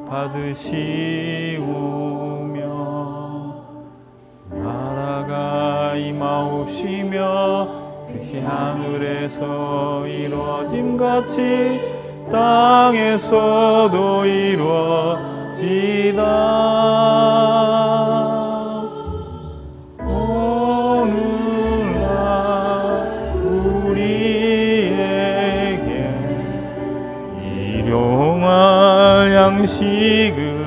받으시오며 나라가 임하옵시며 뜻이 하늘에서 이루어짐같이 땅에서도 이루어지다. 오늘날 우리에게 일용할 양식을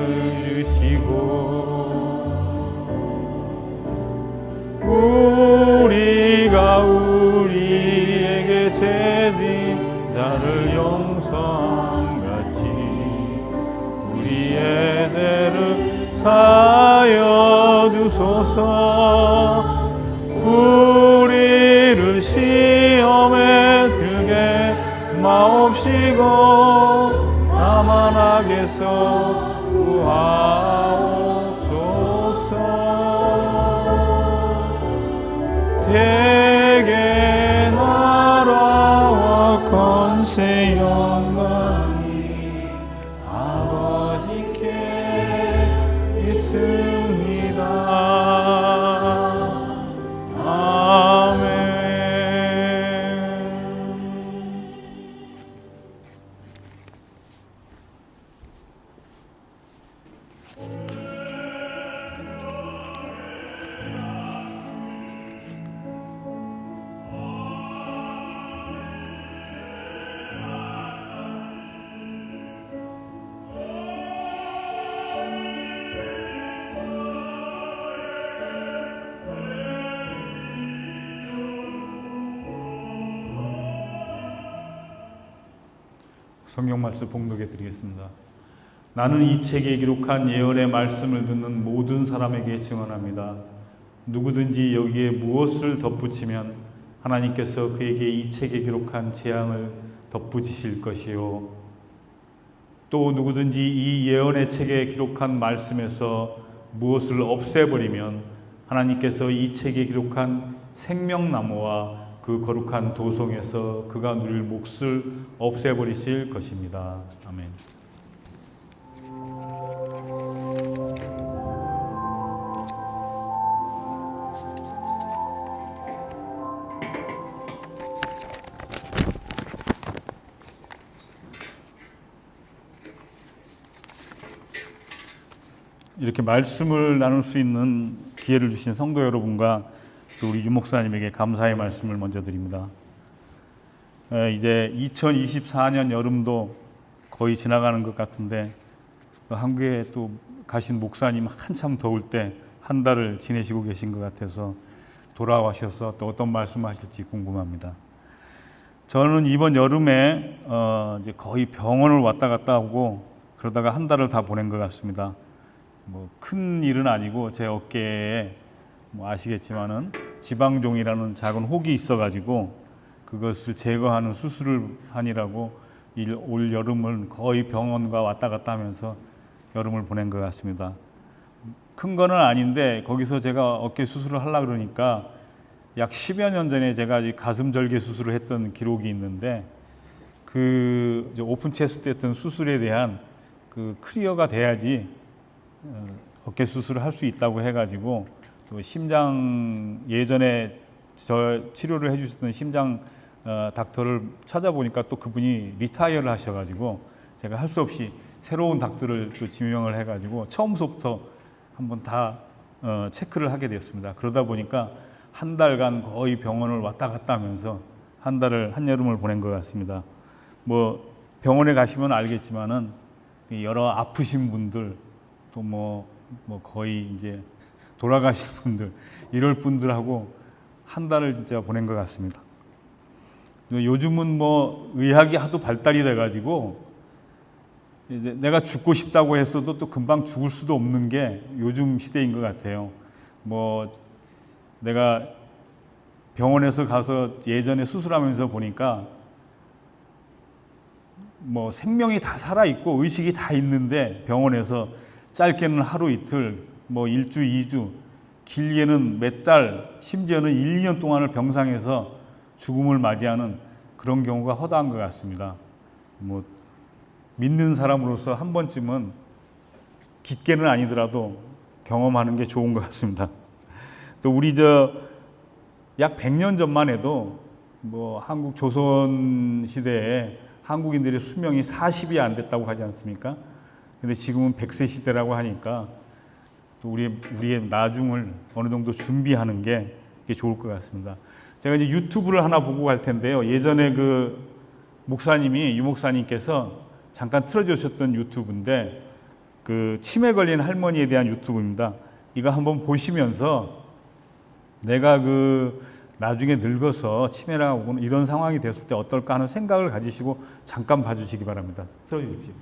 우리가 우리에게 죄진 자를 용서함같이 우리의 죄를 사하여 주소서. 우리를 시험에 들게 마옵시고 다만 악에서 구하옵소서. 대개 나라와 권세 영광이 아버지께 있습니다. 아멘. 성경 말씀 봉독해 드리겠습니다. 나는 이 책에 기록한 예언의 말씀을 듣는 모든 사람에게 증언합니다. 누구든지 여기에 무엇을 덧붙이면 하나님께서 그에게 이 책에 기록한 재앙을 덧붙이실 것이요. 또 누구든지 이 예언의 책에 기록한 말씀에서 무엇을 없애버리면 하나님께서 이 책에 기록한 생명나무와 그 거룩한 도성에서 그가 누릴 몫을 없애버리실 것입니다. 아멘. 이렇게 말씀을 나눌 수 있는 기회를 주신 성도 여러분과 또 우리 유 목사님에게 감사의 말씀을 먼저 드립니다. 이제 2024년 여름도 거의 지나가는 것 같은데 한국에 또 가신 목사님 한참 더울 때 한 달을 지내시고 계신 것 같아서 돌아와셔서 또 어떤 말씀하실지 궁금합니다. 저는 이번 여름에 이제 거의 병원을 왔다 갔다 하고 그러다가 한 달을 다 보낸 것 같습니다. 뭐 큰 일은 아니고 제 어깨에 뭐 아시겠지만은 지방종이라는 작은 혹이 있어가지고 그것을 제거하는 수술을 하느라고 올 여름을 거의 병원과 왔다 갔다 하면서 여름을 보낸 것 같습니다. 큰 거는 아닌데 거기서 제가 어깨 수술을 하려고 그러니까 약 10여 년 전에 제가 가슴 절개 수술을 했던 기록이 있는데 그 오픈 체스트 했던 수술에 대한 그 클리어가 돼야지 어깨 수술을 할 수 있다고 해가지고 또 심장 예전에 저 치료를 해주셨던 심장 닥터를 찾아보니까 또 그분이 리타이어를 하셔가지고 제가 할 수 없이 새로운 닥터를 또 지명을 해가지고 처음부터 한번 다 체크를 하게 되었습니다. 그러다 보니까 한 달간 거의 병원을 왔다 갔다 하면서 한여름을 보낸 것 같습니다. 뭐 병원에 가시면 알겠지만은 여러 아프신 분들 또 뭐 거의 이제 돌아가신 분들 이럴 분들하고 한 달을 진짜 보낸 것 같습니다. 요즘은 뭐 의학이 하도 발달이 돼가지고 이제 내가 죽고 싶다고 했어도 또 금방 죽을 수도 없는 게 요즘 시대인 것 같아요. 뭐 내가 병원에서 가서 예전에 수술하면서 보니까 뭐 생명이 다 살아있고 의식이 다 있는데 병원에서 짧게는 하루 이틀, 뭐 일주, 이주, 길게는 몇 달, 심지어는 1, 2년 동안을 병상에서 죽음을 맞이하는 그런 경우가 허다한 것 같습니다. 뭐 믿는 사람으로서 한 번쯤은 깊게는 아니더라도 경험하는 게 좋은 것 같습니다. 또 우리 약 100년 전만 해도 뭐 한국 조선 시대에 한국인들의 수명이 40이 안 됐다고 하지 않습니까? 근데 지금은 100세 시대라고 하니까 또 우리의 나중을 어느 정도 준비하는 게 좋을 것 같습니다. 제가 이제 유튜브를 하나 보고 갈 텐데요. 예전에 그 목사님이, 유 목사님께서 잠깐 틀어주셨던 유튜브인데 그 치매 걸린 할머니에 대한 유튜브입니다. 이거 한번 보시면서 내가 나중에 늙어서 치매나 오거나 이런 상황이 됐을 때 어떨까 하는 생각을 가지시고 잠깐 봐주시기 바랍니다. 틀어주십시오.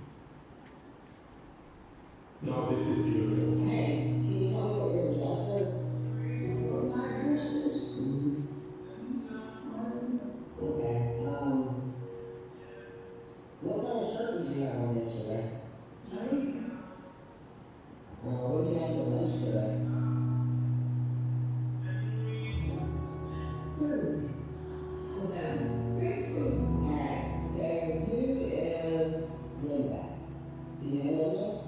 No, this is beautiful. Hey, can you tell me what your address is? My address is. Okay. What kind of shirt did you have on yesterday? What did you have for lunch today? Food. Alright, so who is Linda? Do you know Linda?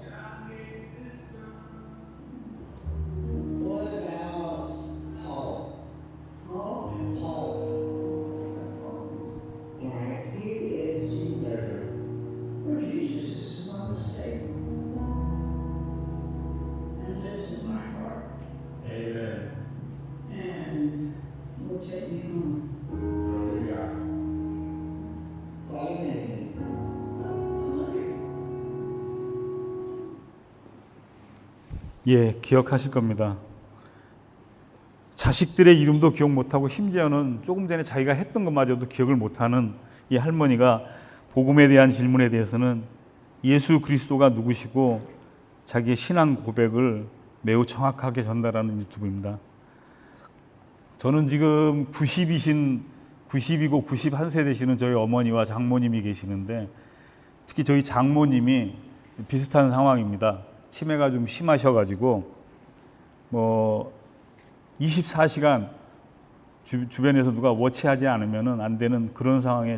What about Paul? Paul. Alright, who is Jesus? Well, Jesus is the Son of Satan and lives in my heart Amen. and will take me home. Glory to God. Quite amazing. I love you. 예, 기억하실 겁니다. 자식들의 이름도 기억 못하고 심지어는 조금 전에 자기가 했던 것마저도 기억을 못하는 이 할머니가 복음에 대한 질문에 대해서는 예수 그리스도가 누구시고 자기의 신앙 고백을 매우 정확하게 전달하는 유튜브입니다. 저는 지금 90이고 91세 되시는 저희 어머니와 장모님이 계시는데 특히 저희 장모님이 비슷한 상황입니다. 치매가 좀 심하셔가지고 뭐 24시간 주변에서 누가 워치하지 않으면 안 되는 그런 상황에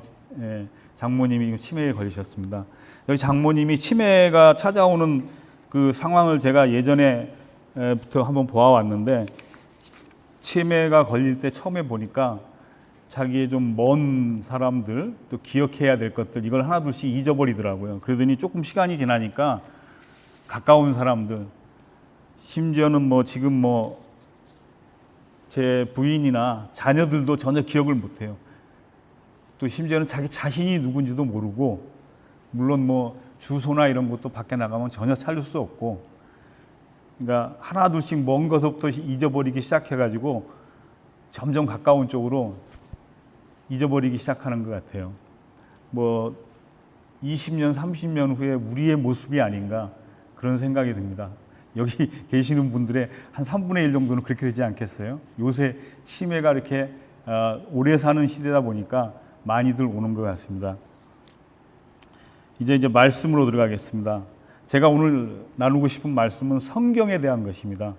장모님이 치매에 걸리셨습니다. 여기 장모님이 치매가 찾아오는 그 상황을 제가 예전에부터 한번 보아왔는데 치매가 걸릴 때 처음에 보니까 자기의 좀 먼 사람들 또 기억해야 될 것들 이걸 하나둘씩 잊어버리더라고요. 그러더니 조금 시간이 지나니까 가까운 사람들 심지어는 뭐 지금 뭐 제 부인이나 자녀들도 전혀 기억을 못해요. 또 심지어는 자기 자신이 누군지도 모르고 물론 뭐 주소나 이런 것도 밖에 나가면 전혀 찾을 수 없고 그러니까 하나둘씩 먼 것부터 잊어버리기 시작해가지고 점점 가까운 쪽으로 잊어버리기 시작하는 것 같아요. 뭐 20년, 30년 후에 우리의 모습이 아닌가 그런 생각이 듭니다. 여기 계시는 분들의 한 3분의 1 정도는 그렇게 되지 않겠어요? 요새 치매가 이렇게 오래 사는 시대다 보니까 많이들 오는 것 같습니다. 이제 말씀으로 들어가겠습니다. 제가 오늘 나누고 싶은 말씀은 성경에 대한 것입니다.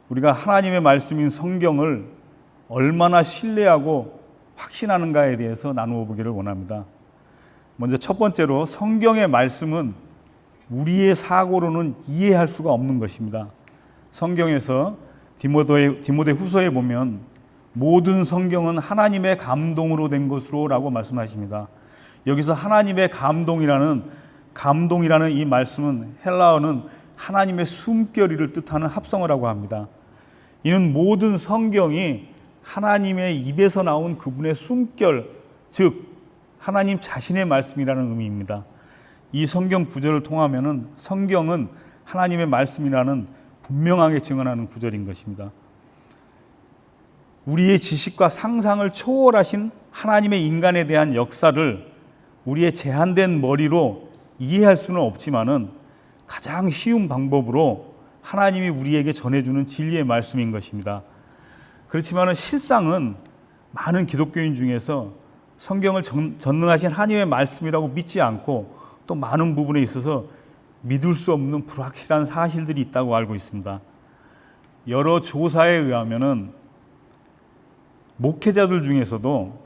우리가 하나님의 말씀인 성경을 얼마나 신뢰하고 확신하는가에 대해서 나누어 보기를 원합니다. 먼저 첫 번째로 성경의 말씀은 우리의 사고로는 이해할 수가 없는 것입니다. 성경에서 디모데 후서에 보면 모든 성경은 하나님의 감동으로 된 것으로 라고 말씀하십니다. 여기서 하나님의 감동이라는 이 말씀은 헬라어는 하나님의 숨결이를 뜻하는 합성어라고 합니다. 이는 모든 성경이 하나님의 입에서 나온 그분의 숨결, 즉 하나님 자신의 말씀이라는 의미입니다. 이 성경 구절을 통하면은 성경은 하나님의 말씀이라는 분명하게 증언하는 구절인 것입니다. 우리의 지식과 상상을 초월하신 하나님의 인간에 대한 역사를 우리의 제한된 머리로 이해할 수는 없지만은 가장 쉬운 방법으로 하나님이 우리에게 전해주는 진리의 말씀인 것입니다. 그렇지만은 실상은 많은 기독교인 중에서 성경을 전능하신 하나님의 말씀이라고 믿지 않고 또 많은 부분에 있어서 믿을 수 없는 불확실한 사실들이 있다고 알고 있습니다. 여러 조사에 의하면은 목회자들 중에서도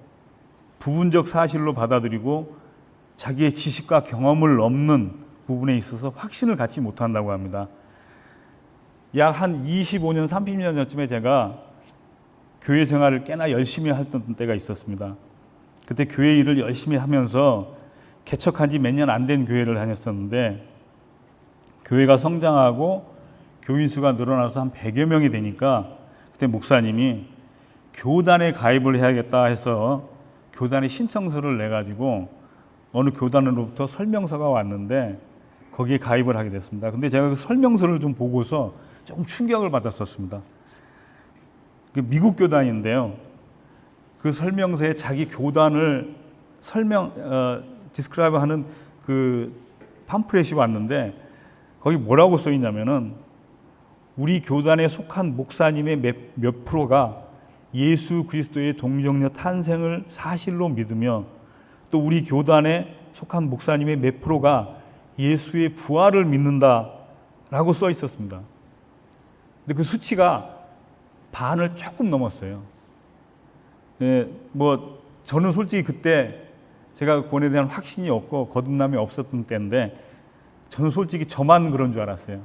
부분적 사실로 받아들이고 자기의 지식과 경험을 넘는 부분에 있어서 확신을 갖지 못한다고 합니다. 약 한 25년, 30년 전쯤에 제가 교회 생활을 꽤나 열심히 했던 때가 있었습니다. 그때 교회 일을 열심히 하면서 개척한 지 몇 년 안 된 교회를 다녔었는데, 교회가 성장하고 교인 수가 늘어나서 한 100여 명이 되니까 그때 목사님이 교단에 가입을 해야겠다 해서 교단에 신청서를 내가지고 어느 교단으로부터 설명서가 왔는데 거기에 가입을 하게 됐습니다. 근데 제가 그 설명서를 좀 보고서 조금 충격을 받았었습니다. 미국 교단인데요. 그 설명서에 자기 교단을 디스크라이브 하는 그 팜프렛이 왔는데 거기 뭐라고 써 있냐면은 우리 교단에 속한 목사님의 몇 프로가 예수 그리스도의 동정녀 탄생을 사실로 믿으며 또 우리 교단에 속한 목사님의 몇 프로가 예수의 부활을 믿는다라고 써 있었습니다. 근데 그 수치가 반을 조금 넘었어요. 저는 솔직히 그때 제가 구원에 대한 확신이 없고 거듭남이 없었던 때인데 저는 솔직히 저만 그런 줄 알았어요.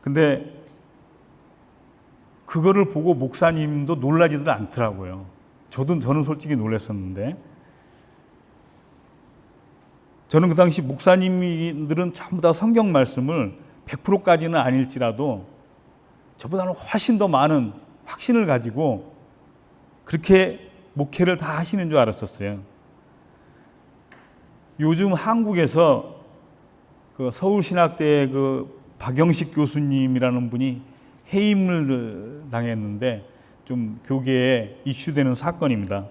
근데 그거를 보고 목사님도 놀라지들 않더라고요. 저는 솔직히 놀랐었는데, 저는 그 당시 목사님들은 전부 다 성경 말씀을 100%까지는 아닐지라도 저보다는 훨씬 더 많은 확신을 가지고 그렇게 목회를 다 하시는 줄 알았었어요. 요즘 한국에서 그 서울신학대의 그 박영식 교수님이라는 분이 해임을 당했는데 좀 교계에 이슈되는 사건입니다.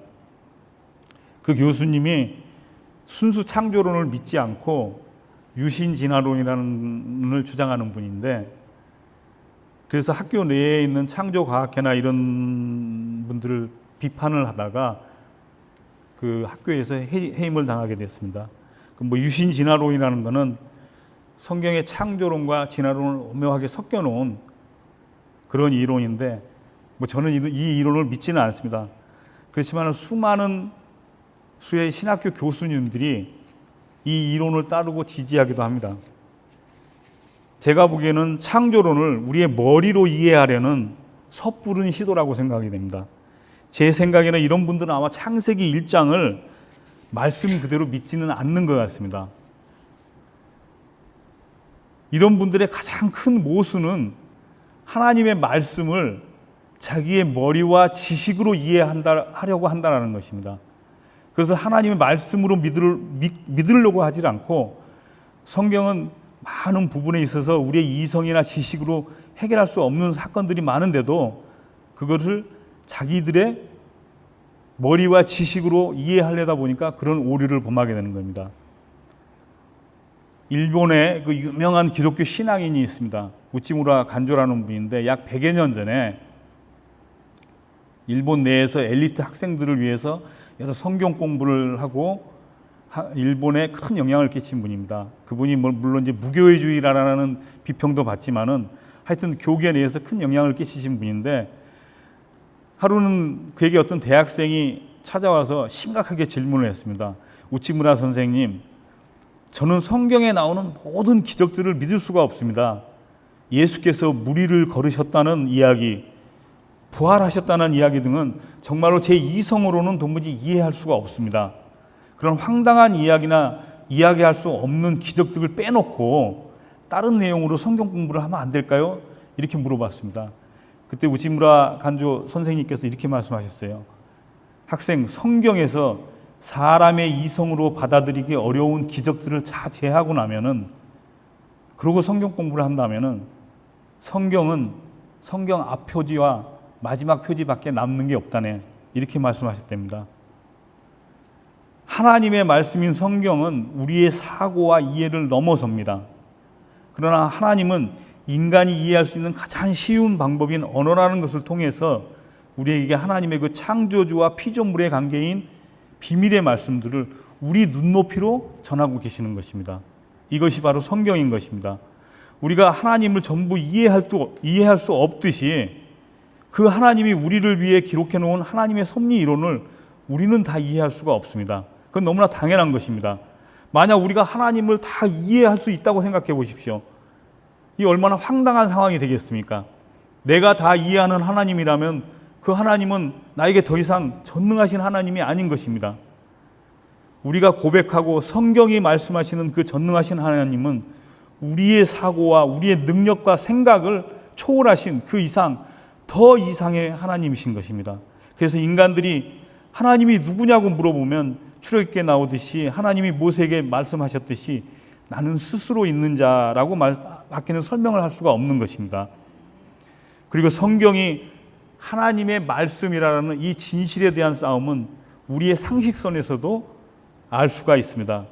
그 교수님이 순수 창조론을 믿지 않고 유신진화론이라는 걸 주장하는 분인데, 그래서 학교 내에 있는 창조과학회나 이런 분들을 비판을 하다가 그 학교에서 해임을 당하게 됐습니다. 유신진화론이라는 것은 성경의 창조론과 진화론을 오묘하게 섞여 놓은 그런 이론인데, 저는 이 이론을 믿지는 않습니다. 그렇지만 수많은 수의 신학교 교수님들이 이 이론을 따르고 지지하기도 합니다. 제가 보기에는 창조론을 우리의 머리로 이해하려는 섣부른 시도라고 생각이 됩니다. 제 생각에는 이런 분들은 아마 창세기 1장을 말씀 그대로 믿지는 않는 것 같습니다. 이런 분들의 가장 큰 모순은 하나님의 말씀을 자기의 머리와 지식으로 이해하려고 한다는 것입니다. 그래서 하나님의 말씀으로 믿으려고 하지 않고, 성경은 많은 부분에 있어서 우리의 이성이나 지식으로 해결할 수 없는 사건들이 많은데도 그것을 자기들의 머리와 지식으로 이해하려다 보니까 그런 오류를 범하게 되는 겁니다. 일본에 그 유명한 기독교 신앙인이 있습니다. 우치무라 간조라는 분인데 약 100여 년 전에 일본 내에서 엘리트 학생들을 위해서 여러 성경 공부를 하고 일본에 큰 영향을 끼친 분입니다. 그분이 물론 이제 무교회주의라는 비평도 받지만은 하여튼 교계 내에서 큰 영향을 끼치신 분인데, 하루는 그에게 어떤 대학생이 찾아와서 심각하게 질문을 했습니다. 우치무라 선생님, 저는 성경에 나오는 모든 기적들을 믿을 수가 없습니다. 예수께서 무리를 걸으셨다는 이야기, 부활하셨다는 이야기 등은 정말로 제 이성으로는 도무지 이해할 수가 없습니다. 그런 황당한 이야기나 이야기할 수 없는 기적들을 빼놓고 다른 내용으로 성경 공부를 하면 안 될까요? 이렇게 물어봤습니다. 그때 우치무라 간조 선생님께서 이렇게 말씀하셨어요. 학생, 성경에서 사람의 이성으로 받아들이기 어려운 기적들을 다 제하고 나면은, 그러고 성경 공부를 한다면은 성경은 성경 앞표지와 마지막 표지밖에 남는 게 없다네, 이렇게 말씀하셨답니다. 하나님의 말씀인 성경은 우리의 사고와 이해를 넘어섭니다. 그러나 하나님은 인간이 이해할 수 있는 가장 쉬운 방법인 언어라는 것을 통해서 우리에게 하나님의 그 창조주와 피조물의 관계인 비밀의 말씀들을 우리 눈높이로 전하고 계시는 것입니다. 이것이 바로 성경인 것입니다. 우리가 하나님을 전부 이해할 수 없듯이 그 하나님이 우리를 위해 기록해 놓은 하나님의 섭리 이론을 우리는 다 이해할 수가 없습니다. 그건 너무나 당연한 것입니다. 만약 우리가 하나님을 다 이해할 수 있다고 생각해 보십시오. 이 얼마나 황당한 상황이 되겠습니까? 내가 다 이해하는 하나님이라면 그 하나님은 나에게 더 이상 전능하신 하나님이 아닌 것입니다. 우리가 고백하고 성경이 말씀하시는 그 전능하신 하나님은 우리의 사고와 우리의 능력과 생각을 초월하신 그 이상, 더 이상의 하나님이신 것입니다. 그래서 인간들이 하나님이 누구냐고 물어보면 출애굽기에 나오듯이 하나님이 모세에게 말씀하셨듯이 나는 스스로 있는 자라고 밖에는 설명을 할 수가 없는 것입니다. 그리고 성경이 하나님의 말씀이라는 이 진실에 대한 싸움은 우리의 상식선에서도 알 수가 있습니다.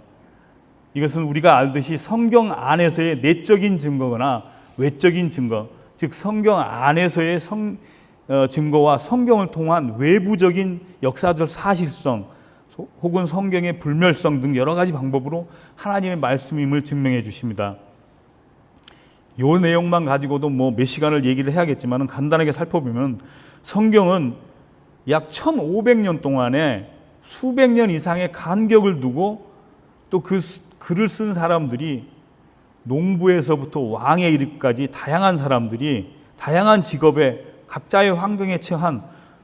이것은 우리가 알듯이 성경 안에서의 내적인 증거거나 외적인 증거, 즉 성경 안에서의 증거와 성경을 통한 외부적인 역사적 사실성 혹은 성경의 불멸성 등 여러 가지 방법으로 하나님의 말씀임을 증명해 주십니다. 이 내용만 가지고도 몇 시간을 얘기를 해야겠지만 간단하게 살펴보면 성경은 약 1500년 동안에 수백 년 이상의 간격을 두고 또 그 글을 쓴 사람들이 농부에서부터 왕에 이르기까지 다양한 사람들이 다양한 직업에 각자의 환경에 처한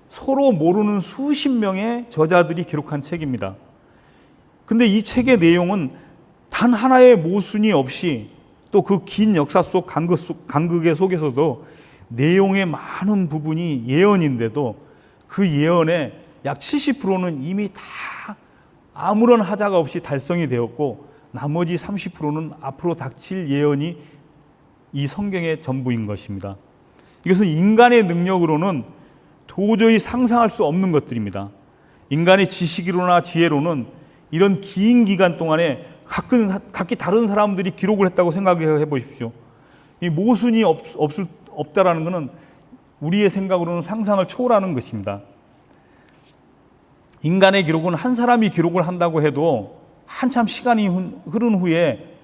서로 모르는 수십 명의 저자들이 기록한 책입니다. 근데 이 책의 내용은 단 하나의 모순이 없이 또 그 긴 역사 속 간극의 속에서도 내용의 많은 부분이 예언인데도 그 예언의 약 70%는 이미 다 아무런 하자가 없이 달성이 되었고 나머지 30%는 앞으로 닥칠 예언이 이 성경의 전부인 것입니다. 이것은 인간의 능력으로는 도저히 상상할 수 없는 것들입니다. 인간의 지식으로나 지혜로는 이런 긴 기간 동안에 각기 다른 사람들이 기록을 했다고 생각해 보십시오. 이 모순이 없다라는 것은 우리의 생각으로는 상상을 초월하는 것입니다. 인간의 기록은 한 사람이 기록을 한다고 해도 한참 시간이 흐른 후에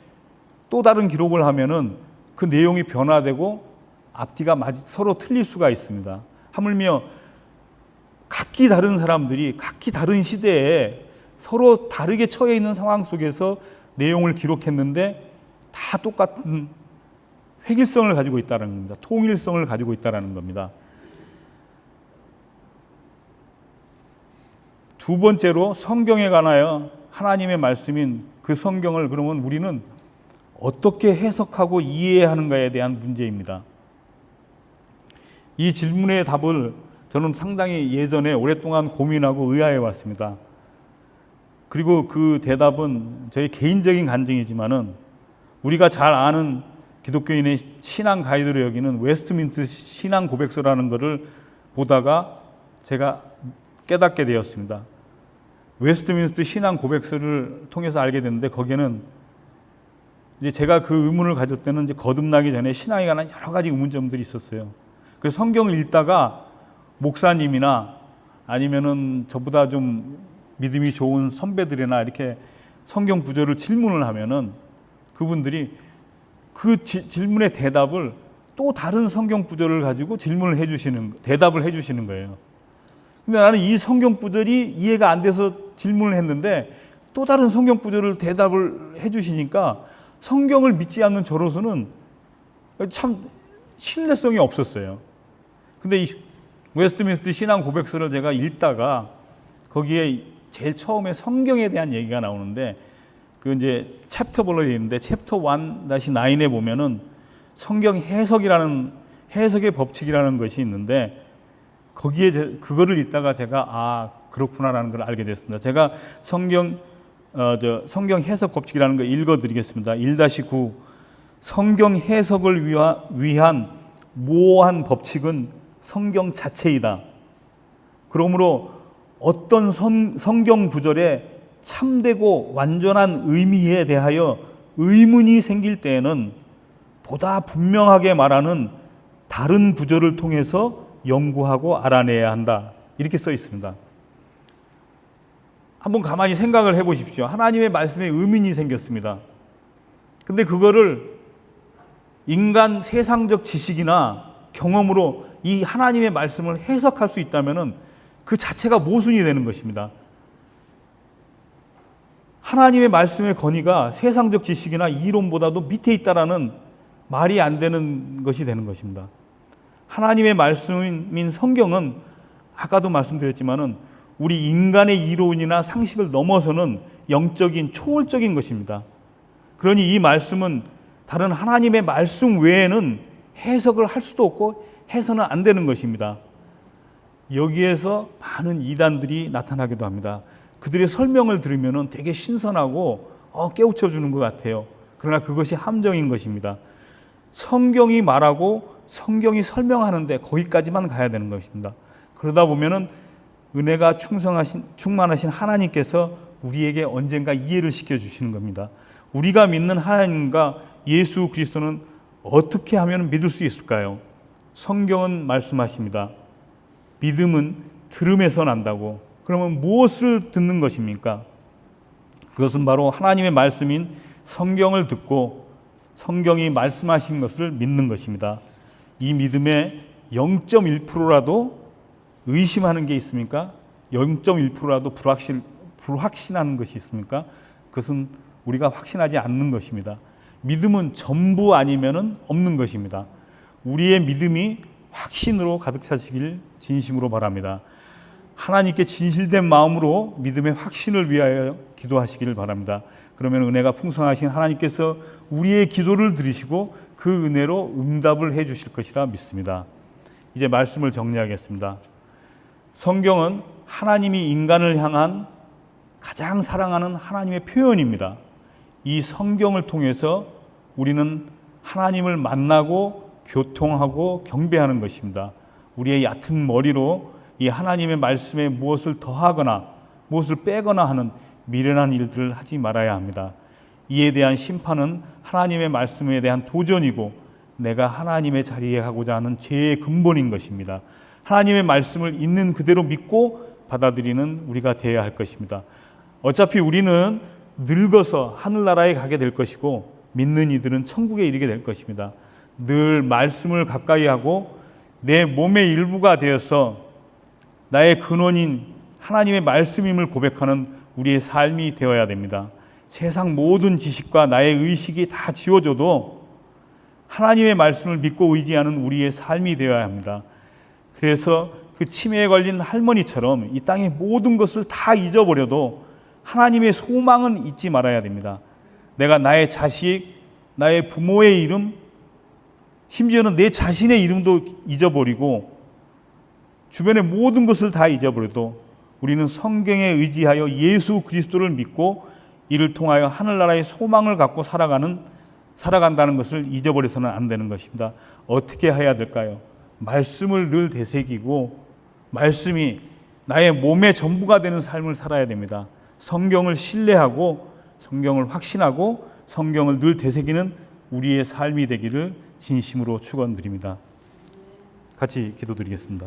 또 다른 기록을 하면은 그 내용이 변화되고 앞뒤가 서로 틀릴 수가 있습니다. 하물며 각기 다른 사람들이 각기 다른 시대에 서로 다르게 처해 있는 상황 속에서 내용을 기록했는데 다 똑같은 획일성을 가지고 있다는 겁니다. 통일성을 가지고 있다는 겁니다. 두 번째로 성경에 관하여 하나님의 말씀인 그 성경을 그러면 우리는 어떻게 해석하고 이해하는가에 대한 문제입니다. 이 질문의 답을 저는 상당히 예전에 오랫동안 고민하고 의아해 왔습니다. 그리고 그 대답은 저의 개인적인 간증이지만은 우리가 잘 아는 기독교인의 신앙 가이드로 여기는 웨스트민스터 신앙 고백서라는 것을 보다가 제가 깨닫게 되었습니다. 웨스트민스터 신앙 고백서를 통해서 알게 됐는데 거기에는 이제 제가 그 의문을 가질 때는 이제 거듭나기 전에 신앙에 관한 여러 가지 의문점들이 있었어요. 그래서 성경을 읽다가 목사님이나 아니면은 저보다 좀 믿음이 좋은 선배들이나 이렇게 성경 구절을 질문을 하면은 그분들이 그 질문의 대답을 또 다른 성경 구절을 가지고 대답을 해주시는 거예요. 근데 나는 이 성경 구절이 이해가 안 돼서 질문을 했는데 또 다른 성경 구절을 대답을 해주시니까 성경을 믿지 않는 저로서는 참 신뢰성이 없었어요. 근데 이 웨스트민스터 신앙 고백서를 제가 읽다가 거기에 제일 처음에 성경에 대한 얘기가 나오는데 그 이제 챕터별로 되어 있는데 챕터 1-9에 보면은 성경 해석의 법칙이라는 것이 있는데 거기에 그거를 읽다가 제가 그렇구나라는 걸 알게 됐습니다. 제가 성경 해석 법칙이라는 거 읽어드리겠습니다. 1-9 성경 해석을 위한 모호한 법칙은 성경 자체이다. 그러므로 어떤 성경 구절에 참되고 완전한 의미에 대하여 의문이 생길 때에는 보다 분명하게 말하는 다른 구절을 통해서 연구하고 알아내야 한다. 이렇게 써 있습니다. 한번 가만히 생각을 해 보십시오. 하나님의 말씀에 의문이 생겼습니다. 근데 그거를 인간 세상적 지식이나 경험으로 이 하나님의 말씀을 해석할 수 있다면은 그 자체가 모순이 되는 것입니다. 하나님의 말씀의 권위가 세상적 지식이나 이론보다도 밑에 있다라는 말이 안 되는 것이 되는 것입니다. 하나님의 말씀인 성경은 아까도 말씀드렸지만은 우리 인간의 이론이나 상식을 넘어서는 영적인 초월적인 것입니다. 그러니 이 말씀은 다른 하나님의 말씀 외에는 해석을 할 수도 없고 해서는 안 되는 것입니다. 여기에서 많은 이단들이 나타나기도 합니다. 그들의 설명을 들으면 되게 신선하고 깨우쳐 주는 것 같아요. 그러나 그것이 함정인 것입니다. 성경이 말하고 성경이 설명하는데 거기까지만 가야 되는 것입니다. 그러다 보면은 은혜가 충만하신 하나님께서 우리에게 언젠가 이해를 시켜주시는 겁니다. 우리가 믿는 하나님과 예수 그리스도는 어떻게 하면 믿을 수 있을까요? 성경은 말씀하십니다. 믿음은 들음에서 난다고. 그러면 무엇을 듣는 것입니까? 그것은 바로 하나님의 말씀인 성경을 듣고 성경이 말씀하신 것을 믿는 것입니다. 이 믿음에 0.1%라도 의심하는 게 있습니까? 0.1%라도 불확신하는 것이 있습니까? 그것은 우리가 확신하지 않는 것입니다. 믿음은 전부 아니면은 없는 것입니다. 우리의 믿음이 확신으로 가득 차시길 진심으로 바랍니다. 하나님께 진실된 마음으로 믿음의 확신을 위하여 기도하시기를 바랍니다. 그러면 은혜가 풍성하신 하나님께서 우리의 기도를 들으시고 그 은혜로 응답을 해 주실 것이라 믿습니다. 이제 말씀을 정리하겠습니다. 성경은 하나님이 인간을 향한 가장 사랑하는 하나님의 표현입니다. 이 성경을 통해서 우리는 하나님을 만나고 교통하고 경배하는 것입니다. 우리의 얕은 머리로 이 하나님의 말씀에 무엇을 더하거나 무엇을 빼거나 하는 미련한 일들을 하지 말아야 합니다. 이에 대한 심판은 하나님의 말씀에 대한 도전이고 내가 하나님의 자리에 가고자 하는 죄의 근본인 것입니다. 하나님의 말씀을 있는 그대로 믿고 받아들이는 우리가 되어야 할 것입니다. 어차피 우리는 늙어서 하늘나라에 가게 될 것이고 믿는 이들은 천국에 이르게 될 것입니다. 늘 말씀을 가까이 하고 내 몸의 일부가 되어서 나의 근원인 하나님의 말씀임을 고백하는 우리의 삶이 되어야 됩니다. 세상 모든 지식과 나의 의식이 다 지워져도 하나님의 말씀을 믿고 의지하는 우리의 삶이 되어야 합니다. 그래서 그 치매에 걸린 할머니처럼 이 땅의 모든 것을 다 잊어버려도 하나님의 소망은 잊지 말아야 됩니다. 내가 나의 자식, 나의 부모의 이름, 심지어는 내 자신의 이름도 잊어버리고 주변의 모든 것을 다 잊어버려도 우리는 성경에 의지하여 예수 그리스도를 믿고 이를 통하여 하늘나라의 소망을 갖고 살아간다는 것을 잊어버려서는 안 되는 것입니다. 어떻게 해야 될까요? 말씀을 늘 되새기고 말씀이 나의 몸의 전부가 되는 삶을 살아야 됩니다. 성경을 신뢰하고 성경을 확신하고 성경을 늘 되새기는 우리의 삶이 되기를 진심으로 축원드립니다. 같이 기도드리겠습니다.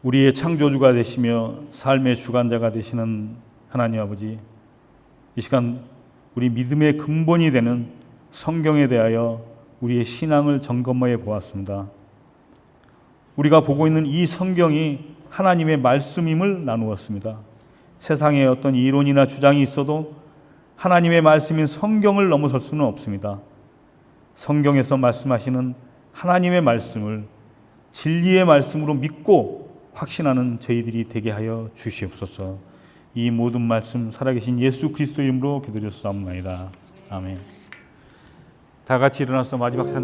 우리의 창조주가 되시며 삶의 주관자가 되시는 하나님 아버지, 이 시간 우리 믿음의 근본이 되는 성경에 대하여 우리의 신앙을 점검해 보았습니다. 우리가 보고 있는 이 성경이 하나님의 말씀임을 나누었습니다. 세상에 어떤 이론이나 주장이 있어도 하나님의 말씀인 성경을 넘어설 수는 없습니다. 성경에서 말씀하시는 하나님의 말씀을 진리의 말씀으로 믿고 확신하는 저희들이 되게 하여 주시옵소서. 이 모든 말씀 살아계신 예수 그리스도 이름으로 기도드렸사옵나이다. 아멘. 다 같이 일어나서 마지막 찬양